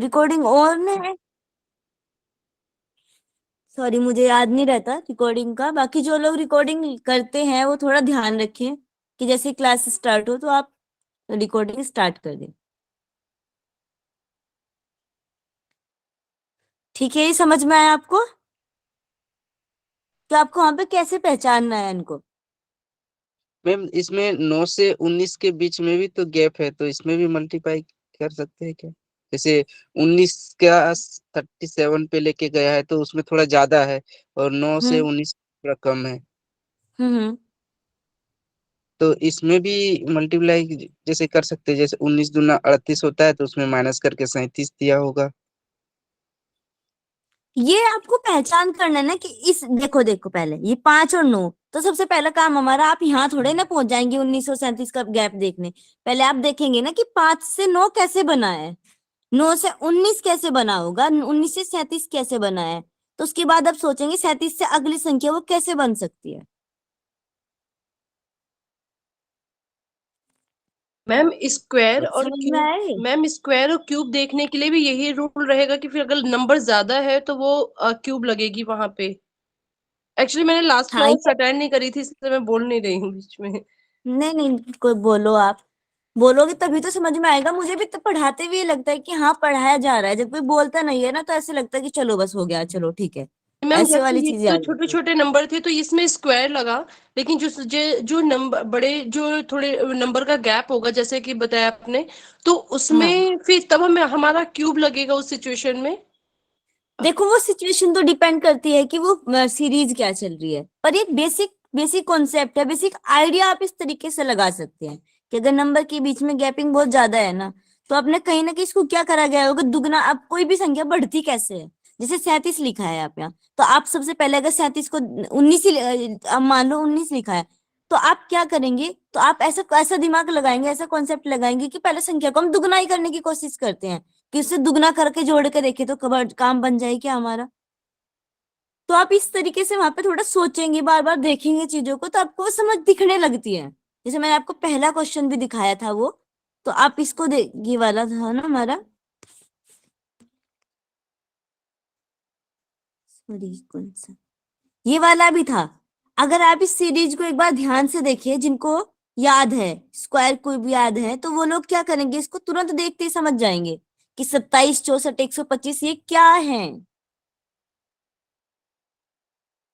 Recording on है। Sorry, मुझे याद नहीं रहता रिकॉर्डिंग का। बाकी जो लोग रिकॉर्डिंग करते हैं वो थोड़ा ध्यान रखें कि जैसे क्लास स्टार्ट हो तो आप रिकॉर्डिंग स्टार्ट कर दें। ठीक है, ये समझ में आया आपको? तो आपको वहां पे कैसे पहचानना है इनको? मैम इसमें 9 से 19 के बीच में भी तो गैप है, तो इसमें भी मल्टीप्लाई कर सकते हैं क्या? जैसे 19 का 37 पे लेके गया है तो उसमें थोड़ा ज्यादा है, और 9 से 19 थोड़ा कम है। हम्म। तो इसमें भी मल्टीप्लाई जैसे कर सकते हैं, जैसे 19 दूना 38 होता है तो उसमें माइनस करके 37 दिया होगा। ये आपको पहचान करना है ना कि इस देखो देखो, पहले ये 5 और 9। तो सबसे पहला काम हमारा, आप यहाँ थोड़े ना पहुंच जाएंगे 1937 का गैप देखने। पहले आप देखेंगे ना कि 5 से 9 कैसे बना है, 9 से 19 कैसे बना होगा, 19 से 37 कैसे बना है। तो उसके बाद आप सोचेंगे 37 से अगली संख्या वो कैसे बन सकती है। मैम स्क्वायर और समझ में क्यूब। आए? मैम स्क्वायर और क्यूब देखने के लिए भी यही रूल रहेगा कि फिर अगर नंबर ज्यादा है तो वो क्यूब लगेगी वहां पे। एक्चुअली मैंने लास्ट हाँ, क्लास अटेंड नहीं करी थी, इसलिए मैं बोल नहीं रही हूँ बीच में। नहीं नहीं, कोई बोलो, आप बोलोगे तभी तो समझ में आएगा। मुझे भी तो पढ़ाते हुए लगता है कि हाँ पढ़ाया जा रहा है। जब कोई बोलता नहीं है ना तो ऐसे लगता है कि चलो बस हो गया, चलो ठीक है। मैम ऐसे जैसे वाली ये चीजें तो आ छोटे जाती है। छोटे नंबर थे तो इसमें स्क्वायर लगा। लेकिन जो नंबर बड़े, जो थोड़े नंबर का गैप होगा जैसे कि बताया आपने, तो हाँ, उसमें फिर तब हमें हमारा क्यूब लगेगा उस सिचुएशन में। देखो वो सिचुएशन तो डिपेंड करती है कि वो सीरीज क्या चल रही है। पर एक बेसिक बेसिक कॉन्सेप्ट है, बेसिक आइडिया आप इस तरीके से लगा सकते हैं कि अगर नंबर के बीच में गैपिंग बहुत ज्यादा है ना, तो आपने कहीं ना कहीं इसको क्या करा गया होगा, दुगना। अब कोई भी संख्या बढ़ती कैसे है, जैसे 37 लिखा है आप यहाँ, तो आप सबसे पहले अगर 37 को 19 ही अब मान लो 19 लिखा है, तो आप क्या करेंगे, तो आप ऐसा ऐसा दिमाग लगाएंगे, ऐसा कॉन्सेप्ट लगाएंगे कि पहले संख्या को हम दुगना ही करने की कोशिश करते हैं कि उससे दुगना करके जोड़ के देखे तो कब काम बन जाए क्या हमारा। तो आप इस तरीके से वहां पे थोड़ा सोचेंगे, बार बार देखेंगे चीजों को, तो आपको वो समझ दिखने लगती है। जैसे मैंने आपको पहला क्वेश्चन भी दिखाया था वो, तो आप इसको ये वाला था ना हमारा, सॉरी कौन सा, ये वाला भी था। अगर आप इस सीरीज को एक बार ध्यान से देखिए, जिनको याद है, स्क्वायर को भी याद है, तो वो लोग क्या करेंगे, इसको तुरंत देखते ही समझ जाएंगे कि 27 64 125 ये क्या है।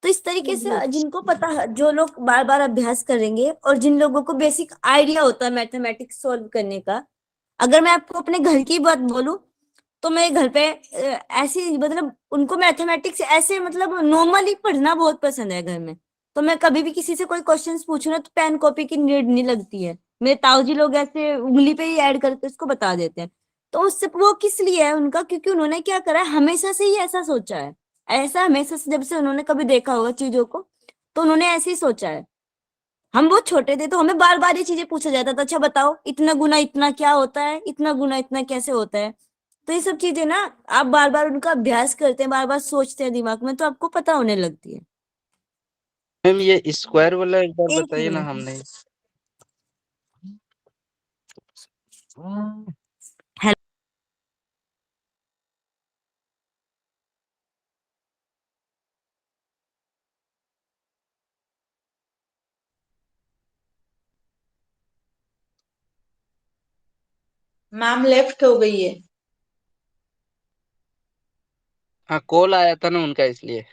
तो इस तरीके से जिनको पता, जो लोग बार बार अभ्यास करेंगे और जिन लोगों को बेसिक आइडिया होता है मैथमेटिक्स सॉल्व करने का। अगर मैं आपको अपने घर की बात बोलूं, तो मैं घर पे ऐसी मतलब उनको मैथमेटिक्स ऐसे मतलब नॉर्मली पढ़ना बहुत पसंद है घर में। तो मैं कभी भी किसी से कोई क्वेश्चंस पूछूं ना, तो पेन कॉपी की नीड नहीं लगती है। मेरे ताऊजी लोग ऐसे उंगली पे ही ऐड करके उसको बता देते हैं। तो उससे वो किस लिए है उनका, क्योंकि उन्होंने क्या करा है, हमेशा से ही ऐसा सोचा है। ऐसा हमेशा से, जब से उन्होंने कभी देखा होगा चीजों को, तो उन्होंने ऐसे ही सोचा है। हम बहुत छोटे थे तो हमें बार बार ये चीजें पूछा जाता था, अच्छा बताओ इतना गुना इतना क्या होता है, इतना गुना इतना कैसे होता है। तो ये सब चीजें ना, आप बार बार उनका अभ्यास करते हैं, बार बार सोचते हैं दिमाग में, तो आपको पता होने लगती है। मैम ये स्क्वायर वाला एक बार एक बताइए ना, मिनट। हमने। हेलो। मैम लेफ्ट हो गई है। हाँ, कॉल आया था ना उनका, इसलिए।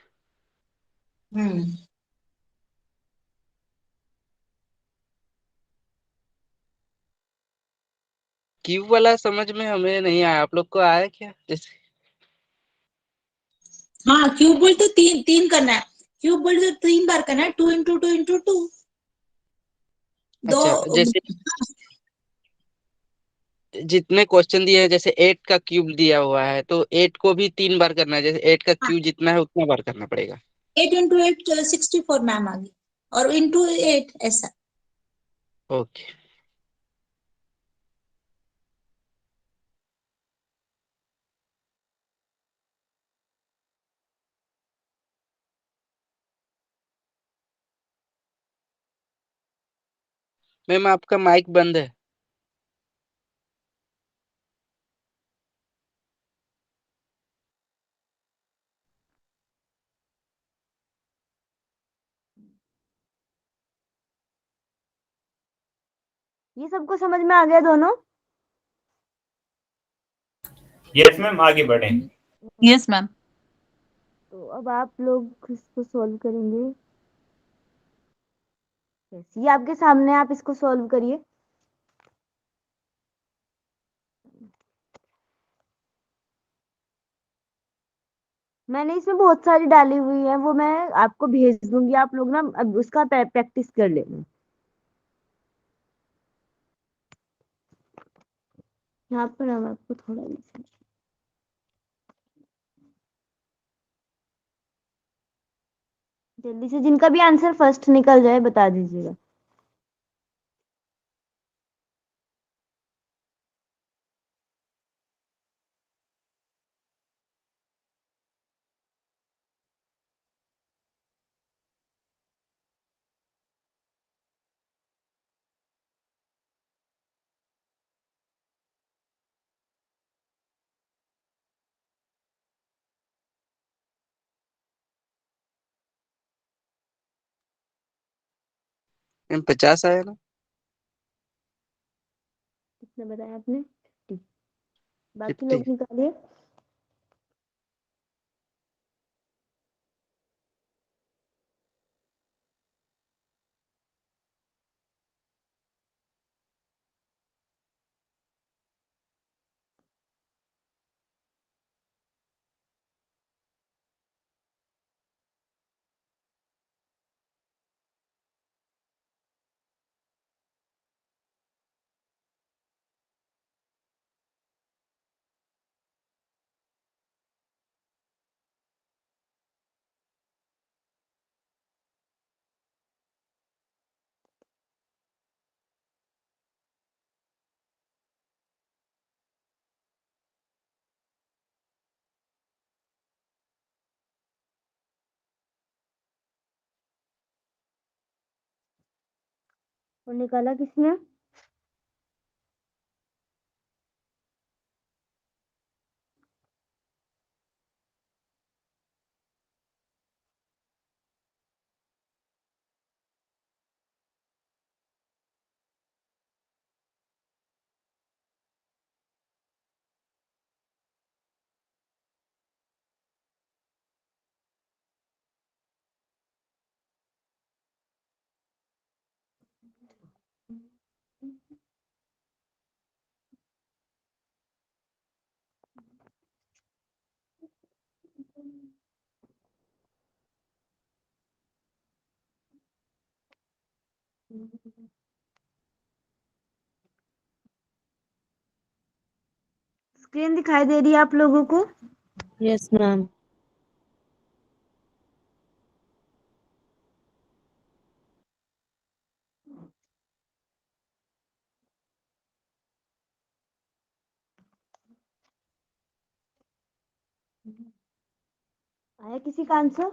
हम्म। क्यूब वाला समझ में हमें नहीं आया, आप लोग को आया क्या जैसे? हाँ, क्यूब बोल तो तीन तीन करना है। क्यूब बोल तो 3 बार करना है, 2 × 2 × 2। दो। अच्छा, जैसे जितने क्वेश्चन दिए हैं, जैसे 8 का क्यूब दिया हुआ है तो 8 को भी 3 बार करना है, जैसे 8 का क्यूब जितना है उतना बार करना पड़ेगा। 8 × 8 64 मैम आ गई। और × 8 ऐसा। ओके। मैम आपका माइक बंद है। ये सबको समझ में आ गया दोनों? यस मैम, आगे बढ़े। Yes ma'am. तो अब आप लोग इसको सॉल्व करेंगे कैसे? ये आपके सामने है, आप इसको सॉल्व करिए। मैंने इसमें बहुत सारी डाली हुई है, वो मैं आपको भेज दूंगी, आप लोग ना अब उसका प्रैक्टिस कर लेना। यहाँ पर हम आपको थोड़ा जल्दी से जिनका भी आंसर फर्स्ट निकल जाए बता दीजिएगा। मैम 50 आया ना? कितना बताया आपने? 50। बाकी 50। लोग निकालिए। और निकाला किसने? स्क्रीन दिखाई दे रही है आप लोगों को? Yes ma'am. आया किसी का आंसर?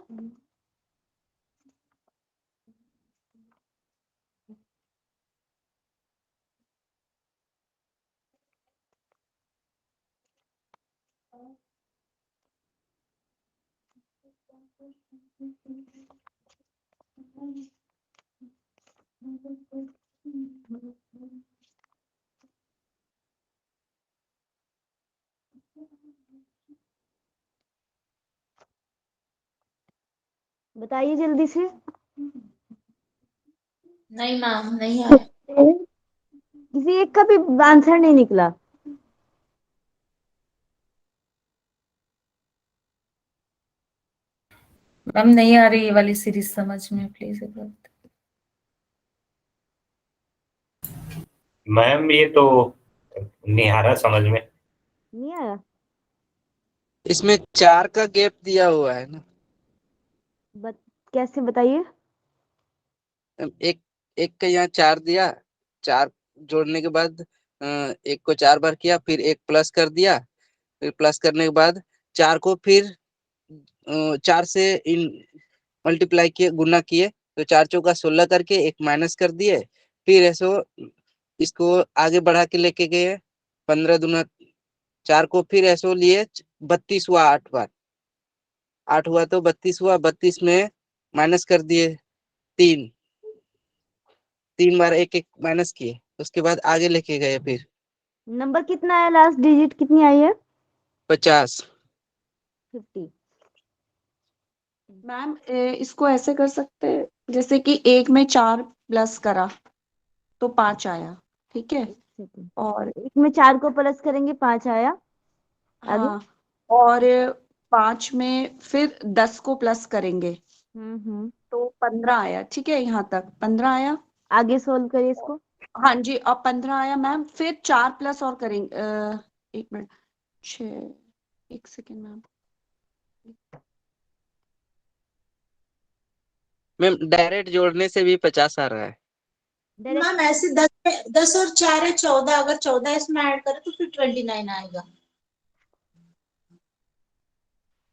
बताइए जल्दी से। नहीं मैम, नहीं आया। किसी एक का भी आंसर नहीं निकला? मैम नहीं आ रही ये वाली सीरीज समझ में, प्लीज एक बार। मैम ये तो नहीं आ रहा समझ में। नहीं आया? इसमें 4 का गैप दिया हुआ है ना? बत, कैसे बताइए? एक एक का यहाँ 4 दिया, 4 जोड़ने के बाद एक को 4 बार किया, फिर एक प्लस कर दिया, फिर प्लस करने के बाद 4 को फिर 4 से इन मल्टीप्लाई किए, गुना किए, तो 4 चौका 16 करके एक माइनस कर दिए, फिर ऐसो इसको आगे बढ़ा के लेके गए 15 दूना 4 को, फिर ऐसो लिए 32 हुआ 8 बार, 8 हुआ तो 32 हुआ, 32 में माइनस कर दिए 3 बार एक एक माइनस किए उसके बाद आगे लेके गए फिर नंबर कितना है, लास्ट डिजिट कितनी आई है? 50। 50। मैम इसको ऐसे कर सकते हैं, जैसे कि एक में 4 प्लस करा तो 5 आया, ठीक है। और एक में 4 को प्लस करेंगे 5 आया। आगे? हाँ, और 5 में फिर 10 को प्लस करेंगे तो 15 आया, ठीक है। यहाँ तक 15 आया। आगे सोल्व करिए इसको। हाँ जी, अब 15 आया मैम, फिर 4 प्लस और करेंगे। 1 minute, 6, 1 second ma'am. Ma'am direct जोड़ने से भी 50 आ रहा है। मैम ऐसे 10 और 4 है 14, अगर 14 इसमें ऐड करें तो फिर 29 आएगा।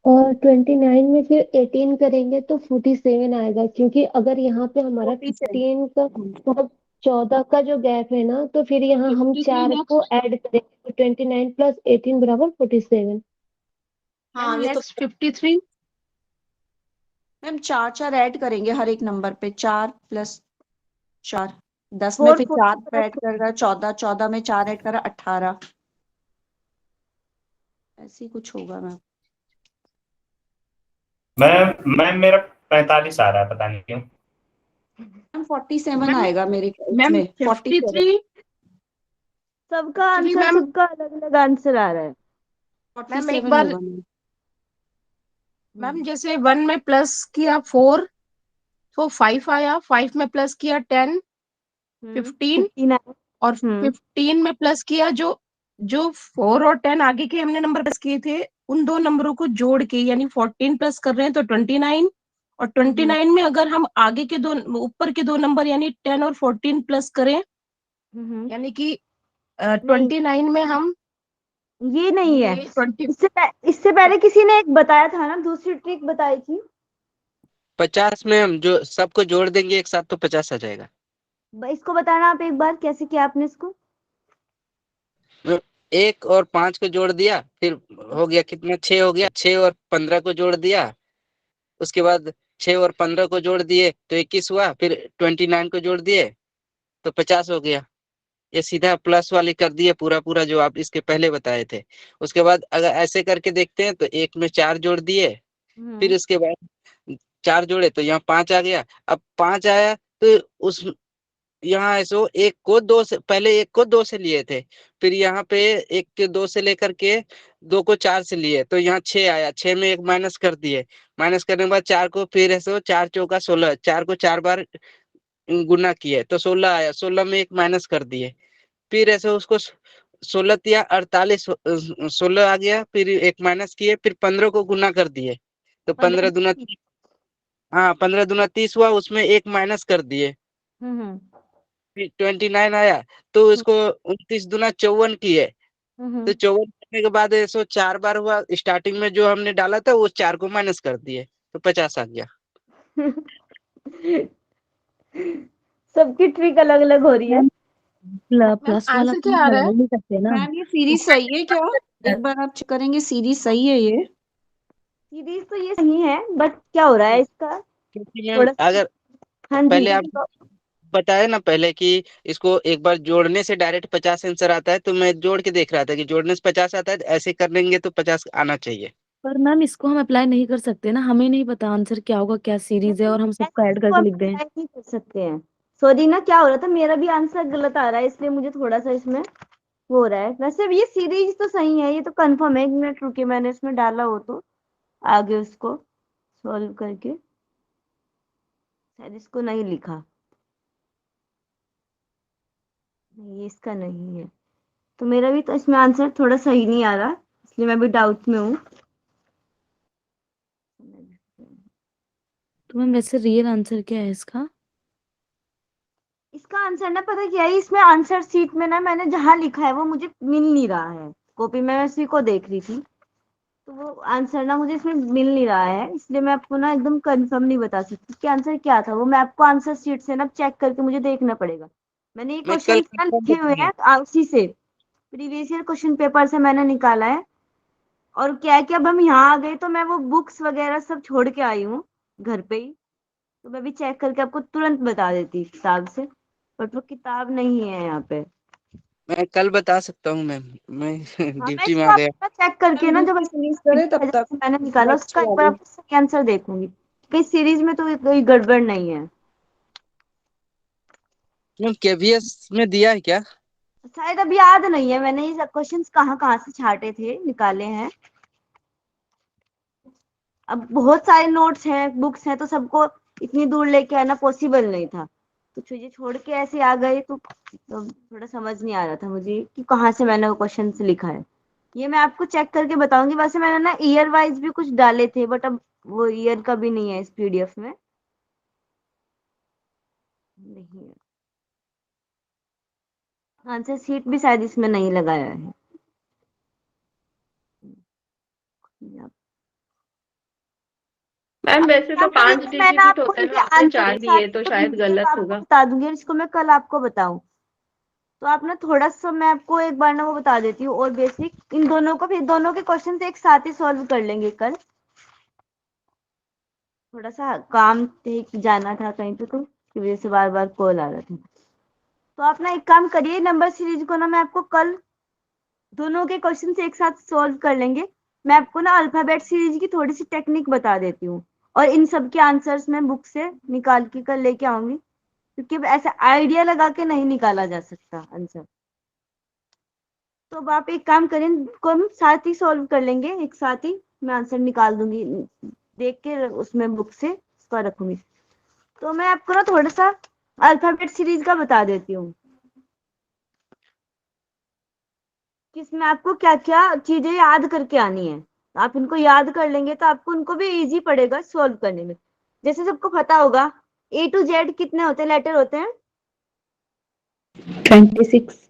और 29 में फिर 18 करेंगे तो 47 आएगा, क्योंकि अगर यहाँ पे हमारा 15 का मतलब 14 का जो गैप है ना, तो फिर यहाँ हम 4 को ऐड करेंगे तो 29 प्लस 18 बराबर 47। हाँ ये तो नेक्स्ट 53। मैम 4 4 ऐड करेंगे हर एक नंबर पे, 4 प्लस 4 10 में, 4 फिर 40 4 प्लस ऐड करेगा 14, 14 में 4 ऐड करा 18, ऐसे ही कुछ होगा मैम। मैम मेरा 45 आ रहा है, पता नहीं क्यों। मैम 47 मैम आएगा मेरे मैम इसमें, 47। 53। सबका Actually, आंसर, मैम सबका अलग अलग आंसर आ रहा है। मैम एक 47 बार होगा मैम। मैम जैसे 1 में प्लस किया 4 तो 5 आया, 5 में प्लस किया 10, 15, 15 आया। और 15 में प्लस किया जो जो 4 और 10 आगे के हमने नंबर प्लस किए थे, उन दो नंबरों को जोड़ के, यानी 14 प्लस कर रहे हैं तो 29, और 29 में अगर हम आगे के दो ऊपर के दो नंबर यानी 10 और 14 प्लस करें, यानी कि 29 में हम ये नहीं है। 20 इससे पहले किसी ने एक बताया था ना, दूसरी ट्रिक बताई थी। 50 में हम जो सबको जोड़ देंगे एक साथ तो 50 आ जाएगा। इसको बताना आप एक बार, कैसे किया आपने इसको? 1 और 5 को जोड़ दिया, फिर हो गया कितना, 6 हो गया। 6 और 15 को जोड़ दिया, उसके बाद 6 और 15 को जोड़ दिए तो 21 हुआ, फिर 29 को जोड़ दिए तो 50 हो गया। ये सीधा प्लस वाली कर दिए पूरा पूरा जो आप इसके पहले बताए थे। उसके बाद अगर ऐसे करके देखते हैं तो 1 में 4 जोड़ दिए, फिर उसके बाद 4 जोड़े तो यहाँ 5 आ गया। अब 5 आया तो उस यहाँ ऐसे एक को 2 से पहले, 1 को 2 से लिए थे, फिर यहाँ पे 1 के 2 से लेकर के 2 को 4 से लिए तो यहाँ 6 आया। 6 में 1 माइनस कर दिए, माइनस करने के बाद 4 को फिर ऐसे 4 चौका 16, 4 को 4 बार गुना किए तो 16 आया। 16 में 1 माइनस कर दिए, फिर ऐसे उसको 16 या 48, 16 आ गया, फिर 1 माइनस किए, फिर 15 को गुना कर दिए तो 15 दूना, हाँ 15 दूना 30 हुआ, उसमें 1 माइनस कर दिए, फिर 29 आया। तो इसको 29 दूना 54 किए, तो 54 करने के बाद ऐसो 4 बार हुआ, स्टार्टिंग में जो हमने डाला था वो 4 को माइनस कर दिए तो 50 आ गया। सबकी ट्रिक अलग अलग हो रही है। प्लस वाला आंसर क्या आ रहा है? नहीं सकते ना। मैम ये सीरीज सही है क्या? एक बार आप चेक करेंगे, सीरीज सही है ये? सीरीज तो ये सही है, बट क्या हो रहा है इसका क्योंकि मैम थोड़ा। अगर हाँ जी। पहले आप बताया ना पहले कि इसको एक बार जोड़ने से डायरेक्ट 50 आंसर आता है, तो मैं जोड़ के देख रहा था कि जोड़ने से 50 आता है, ऐसे करेंगे तो 50 आना चाहिए। पर मैम इसको हम अप्लाई नहीं कर सकते ना, हमें नहीं पता आंसर क्या होगा, क्या सीरीज है, और हम सबको ऐड इसको करके हम लिख दें। apply नहीं कर सकते हैं। सॉरी ना, क्या हो रहा था, मेरा भी आंसर गलत आ रहा है, इसलिए मुझे थोड़ा सा इसमें हो रहा है। वैसे ये सीरीज तो सही है, ये तो कंफर्म है। 1 मिनट रुके, मैंने इसमें डाला हो तो आगे उसको सॉल्व करके, शायद इसको नहीं लिखा, ये इसका नहीं है, तो मेरा भी तो इसमें आंसर थोड़ा सही नहीं आ रहा, इसलिए मैं भी डाउट में हूँ। तो मैम वैसे रियल आंसर क्या है इसका? इसका आंसर ना, पता क्या है, इसमें आंसर शीट में ना मैंने जहाँ लिखा है वो मुझे मिल नहीं रहा है। कॉपी में मैं उसी को देख रही थी, तो वो आंसर ना मुझे इसमें मिल नहीं रहा है, इसलिए मैं आपको ना एकदम कंफर्म नहीं बता सकती कि आंसर क्या था। वो मैं आपको आंसर शीट से ना चेक करके मुझे देखना पड़ेगा। मैंने ये मैं कल क्वेश्चन ना लिखे हुए हैं उसी से, प्रीवियस ईयर क्वेश्चन पेपर से मैंने निकाला है। और क्या है कि अब हम यहाँ आ गए तो मैं वो बुक्स वगैरह सब छोड़ के आई हूँ घर पे ही, तो मैं भी चेक करके आपको तुरंत बता देती किताब से। बट वो किताब नहीं है यहाँ पे। मैं कल बता सकता हूँ मैम, मैं हाँ, मैं ड्यूटी में इसको आ गया। आपका चेक करके ना, जब फिनिश करें तब तक मैंने निकाला नेक्स्ट उसका एक बार वाली। आपको सही आंसर देखूंगी, कहीं सीरीज में तो कोई गड़बड़ नहीं है। मैम केवीएस में दिया है क्या? शायद अब याद नहीं है, मैंने ये क्वेश्चंस कहाँ कहाँ से छाटे थे, निकाले हैं। अब बहुत सारे नोट्स हैं, बुक्स हैं, तो सबको इतनी दूर लेके आना पॉसिबल नहीं था, तो चीजें छोड़ के ऐसे आ गए, तो थोड़ा समझ नहीं आ रहा था मुझे कि कहाँ से मैंने वो क्वेश्चन लिखा है। ये मैं आपको चेक करके बताऊंगी। वैसे मैंने ना ईयर वाइज भी कुछ डाले थे, बट अब वो ईयर का भी नहीं है इस पीडीएफ में, नहीं है। आंसर शीट भी शायद इसमें नहीं लगाया है। मैम अब वैसे क्या तो 5 करेंगे, मैंने डिजिट आपको होता है इनके ना, आपने आंसर 4 के साथ दिए तो जो शायद डिटेल गलत आपको होगा। बता दूंगी, और इसको मैं कल आपको बताऊं, तो आप ना थोड़ा सा, मैं आपको एक बार ना वो बता देती हूँ और बेसिक इन दोनों को, फिर दोनों के क्वेश्चन एक साथ ही सॉल्व कर लेंगे कल। थोड़ा सा काम थे, जाना था कहीं पे, तो की वजह से बार बार कॉल आ रहा था। तो आप ना एक काम करिए, नंबर सीरीज को ना मैं आपको कल दोनों के क्वेश्चन एक साथ सॉल्व कर लेंगे। मैं आपको ना अल्फाबेट सीरीज की थोड़ी सी टेक्निक बता देती हूँ, और इन सब के आंसर्स मैं बुक से निकाल के कल लेके आऊंगी, क्योंकि अब ऐसा आइडिया लगा के नहीं निकाला जा सकता आंसर। तो अब आप एक काम करें, को हम साथ ही सॉल्व कर लेंगे, एक साथ ही मैं आंसर निकाल दूंगी, देख के उसमें बुक से उसका रखूंगी। तो मैं आपको ना थोड़ा सा अल्फाबेट सीरीज का बता देती हूँ, कि इसमें आपको क्या क्या चीजें याद करके आनी है। आप इनको याद कर लेंगे तो आपको उनको भी इजी पड़ेगा सॉल्व करने में। जैसे सबको पता होगा A to Z कितने होते हैं, लेटर होते हैं? 26।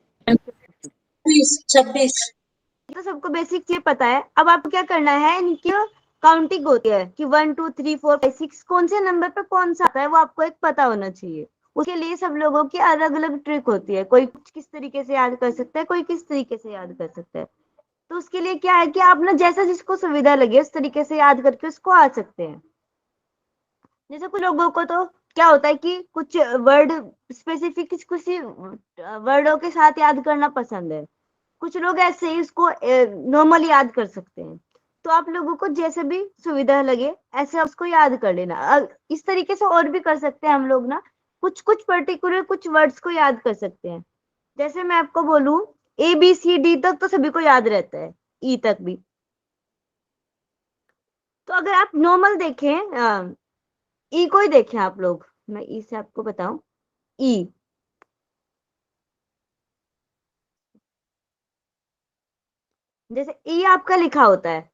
26। तो सबको बेसिक चीज पता है। अब आपको क्या करना है, इनकी काउंटिंग होती है कि 1 2 3 4 5 6 कौन से नंबर पे कौन सा आता है, वो आपको एक पता होना चाहिए। उसके लिए सब लोगों की अलग अलग ट्रिक होती है, कोई कुछ किस तरीके से याद कर सकता है, कोई किस तरीके से याद कर सकता है। तो उसके लिए क्या है कि आप ना जैसा जिसको सुविधा लगे उस तरीके से याद करके उसको आ सकते हैं। जैसे कुछ लोगों को तो क्या होता है कि कुछ वर्ड स्पेसिफिक कुछ वर्डों के साथ याद करना पसंद है, कुछ लोग ऐसे ही उसको नॉर्मली याद कर सकते हैं। तो आप लोगों को जैसे भी सुविधा लगे ऐसे उसको याद कर लेना। इस तरीके से और भी कर सकते हैं हम लोग ना, कुछ कुछ पर्टिकुलर कुछ वर्ड्स को याद कर सकते हैं। जैसे मैं आपको बोलूं ABCD तक तो सभी को याद रहता है, ई तक भी। तो अगर आप नॉर्मल देखें, ई को ही देखें आप लोग, मैं ई से आपको बताऊं। ई, जैसे ई आपका लिखा होता है,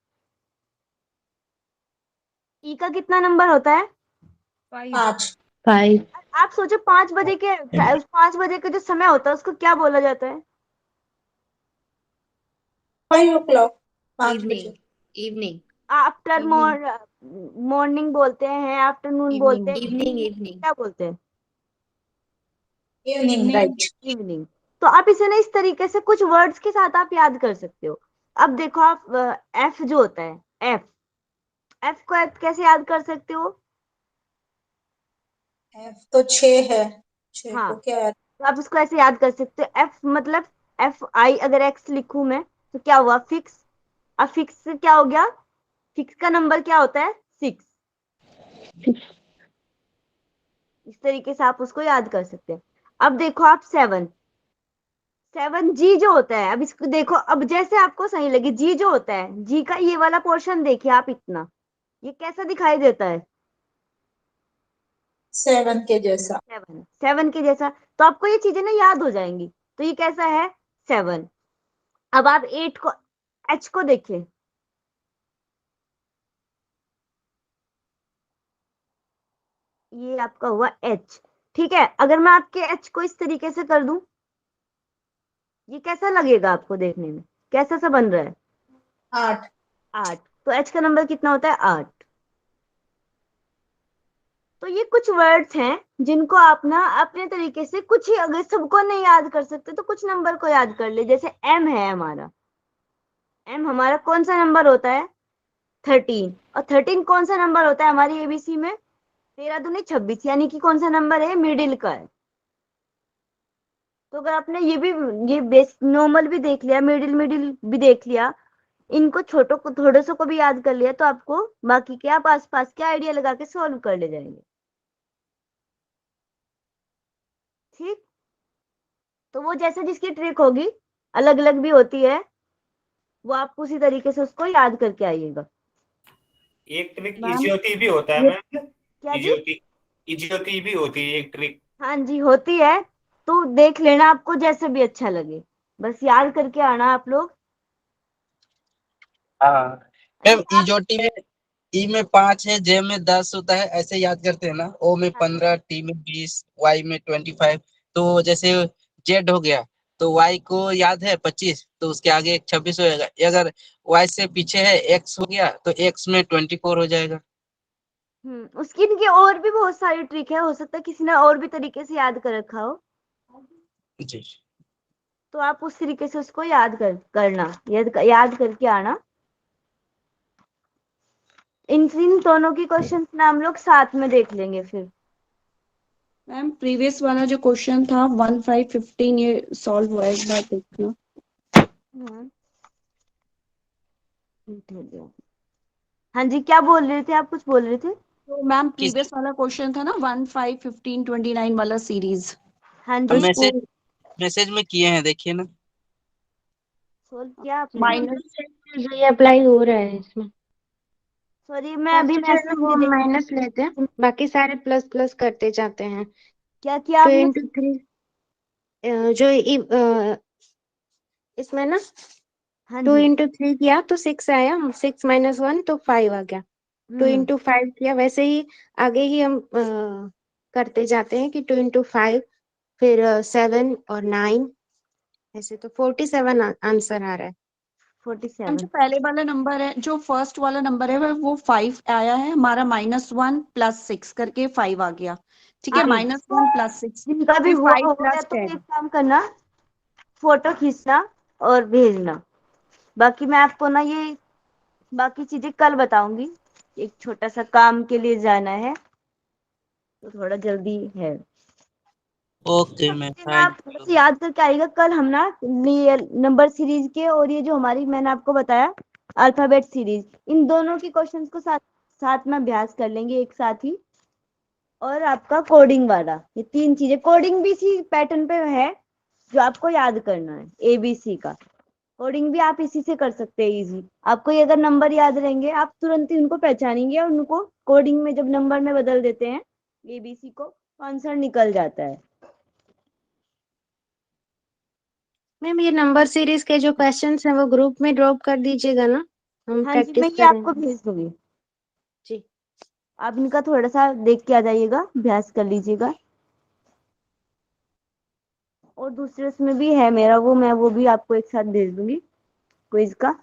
ई का कितना नंबर होता है? 5। 5। आप सोचो 5 बजे के, 5 बजे का जो समय होता है उसको क्या बोला जाता है? 5 o'clock। 5 इवनिंग। बजे। इवनिंग। After evening. मॉर्निंग बोलते हैं, आफ्टरनून बोलते हैं, इवनिंग। इवनिंग। क्या बोलते हैं? Evening, right. इवनिंग। तो आप इसे ना इस तरीके से कुछ वर्ड्स के साथ आप याद कर सकते हो। अब देखो आप एफ जो होता है, एफ, एफ को आप कैसे याद कर सकते हो? F तो 6 है। 6 हाँ, को क्या है? तो आप इसको ऐसे याद कर सकते हो, एफ मतलब FI, अगर एक्स लिखूं मैं तो क्या हुआ, फिक्स। अब फिक्स से क्या हो गया, फिक्स का नंबर क्या होता है, 6। इस तरीके से आप उसको याद कर सकते हैं। अब देखो आप 7, 7G जो होता है, अब इसको देखो, अब जैसे आपको सही लगे, जी जो होता है, जी का ये वाला पोर्शन देखिए आप, इतना ये कैसा दिखाई देता है? 7 के जैसा। 7 के जैसा। तो आपको ये चीजें ना याद हो जाएंगी। तो ये कैसा है, 7। अब आप 8 को, H को देखिए, ये आपका हुआ H। ठीक है, अगर मैं आपके H को इस तरीके से कर दूं, ये कैसा लगेगा आपको देखने में, कैसा सा बन रहा है? 8। 8। तो H का नंबर कितना होता है, 8। तो ये कुछ वर्ड्स हैं जिनको आप ना अपने तरीके से, कुछ ही अगर सबको नहीं याद कर सकते तो कुछ नंबर को याद कर ले। जैसे M है हमारा, M हमारा कौन सा नंबर होता है, 13। और 13 कौन सा नंबर होता है हमारी ABC में, 13 दूनी 26, यानी कि कौन सा नंबर है, मिडिल का है। तो अगर आपने ये बेस नॉर्मल भी देख लिया, मिडिल भी देख लिया, इनको छोटों को थोड़े सो को भी याद कर लिया, तो आपको बाकी के आप आसपास के आइडिया लगा के सॉल्व कर ले जाएंगे। ठीक, तो वो जैसे जिसकी ट्रिक होगी, अलग अलग भी होती है, वो आप उसी तरीके से उसको याद करके आइएगा। एक ट्रिक मैम इजियोटी भी होता है ये मैम। क्या जी? इजियोटी इजियोटी भी होती है एक ट्रिक। हाँ जी, होती है, तो देख लेना, आपको जैसे भी अच्छा लगे, बस याद करके आना आप लोग। हाँ मैम, ऐसे आप, इजोटी में ई में 5 है, जे में 10 होता है, ऐसे याद करते हैं ना। ओ में 15, टी में 20, वाई में 25। तो जैसे जेड हो गया, तो वाई को याद है 25, तो उसके आगे एक 26 हो जाएगा। अगर वाई से पीछे है एक्स हो गया, तो एक्स में 24 हो जाएगा। उसकी इनकी और भी बहुत सारी ट्रिक है, हो सकता है किसी ने और भी तरीके से याद कर रखा हो, जी। तो आप उस तरीके से उसको करना, याद करके आना। इन दोनों की क्वेश्चंस ना हम लोग साथ में देख लेंगे फिर। मैम प्रीवियस वाला जो क्वेश्चन था 1, 5, 15 ये सॉल्व हुआ है, एक बार देखना। हम्म, हाँ जी, क्या बोल रहे थे आप, कुछ बोल रहे थे? तो मैम किस प्रीवियस वाला क्वेश्चन था ना 1, 5, 15, 29 वाला सीरीज, हाँ तो जी, इसको मैसेज मैसेज में किए हैं, देखिए ना। सोल्व किया आपने? माइनस, ये अप्लाई हो रहा है इसमें। सॉरी, मैं अभी फर्स्ट जो है ना मैसेज वो नहीं देख, माइनस लेते हैं, बाकी सारे प्लस प्लस करते जाते हैं। क्या किया टू आपने? इंटू थ्री जो इसमें ना हाँ 2 जी। इंटू 3 किया तो 6 आया, 6 माइनस 1 तो 5 आ गया। 2 हम्म इंटू 5 किया, वैसे ही आगे ही हम करते जाते हैं कि 2 इंटू 5 फिर 7 और 9, ऐसे तो 47 आंसर आ रहा है। 47 जो 47। पहले वाला नंबर है, जो फर्स्ट वाला नंबर है वो 5 आया है हमारा, -1 + 6 करके 5 आ गया। ठीक है, आप -1 + 6 जिनका भी फिर हुआ 5 हो गया + तो एक 10। काम करना, फोटो खींचना और भेजना। बाकी मैं आपको ना ये बाकी चीजें कल बताऊंगी, एक छोटा सा काम के लिए जाना है, तो थोड़ा जल्दी है। ओके सब मैम, चीजें ना बाय। आप थोड़ा सा याद करके आइएगा। कल हम ना नंबर सीरीज के और ये जो हमारी मैंने आपको बताया अल्फाबेट सीरीज, इन दोनों की क्वेश्चंस को साथ साथ में अभ्यास कर लेंगे एक साथ ही। और आपका कोडिंग वाला, ये 3 चीजें, कोडिंग भी इसी पैटर्न पे है जो आपको याद करना है, ABC का कोडिंग भी आप इसी से कर सकते हैं इजी। आपको ये अगर नंबर याद रहेंगे, आप तुरंत ही उनको पहचानेंगे और उनको कोडिंग में जब नंबर में बदल देते हैं ABC को, तो आंसर निकल जाता है। मैम ये नंबर सीरीज के जो क्वेश्चंस हैं वो ग्रुप में ड्रॉप कर दीजिएगा ना, हम हाँ जी, मैं प्रैक्टिस ये आपको करेंगे। भेज दूंगी, जी। आप इनका थोड़ा सा देख के आ जाइएगा, अभ्यास कर लीजिएगा। और दूसरे उसमें भी है मेरा मैं वो भी आपको एक साथ भेज दूंगी, क्विज का।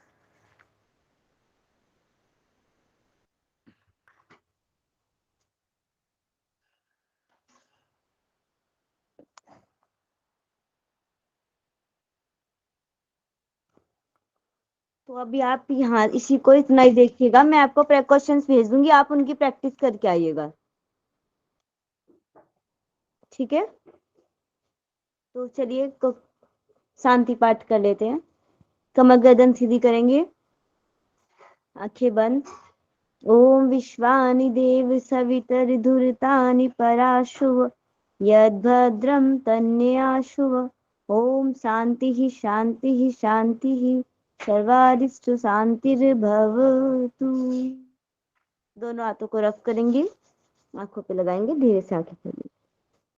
तो अभी आप यहाँ इसी को इतना ही देखिएगा, मैं आपको क्वेश्चंस भेज दूंगी, आप उनकी प्रैक्टिस करके आइएगा, ठीक है? तो चलिए शांति पाठ कर लेते हैं। कमर गर्दन सीधी करेंगे, आंखें बंद। ओम विश्वानि देव सवितर्धुर्तानि पराशुव, यद्भद्रं तन्याशुव। ओम शांति शांति शांति, सर्वारिष्ट शांतिर्भवतु। दोनों हाथों को रफ करेंगे, आंखों पे लगाएंगे, धीरे से आंखें खोलेंगे।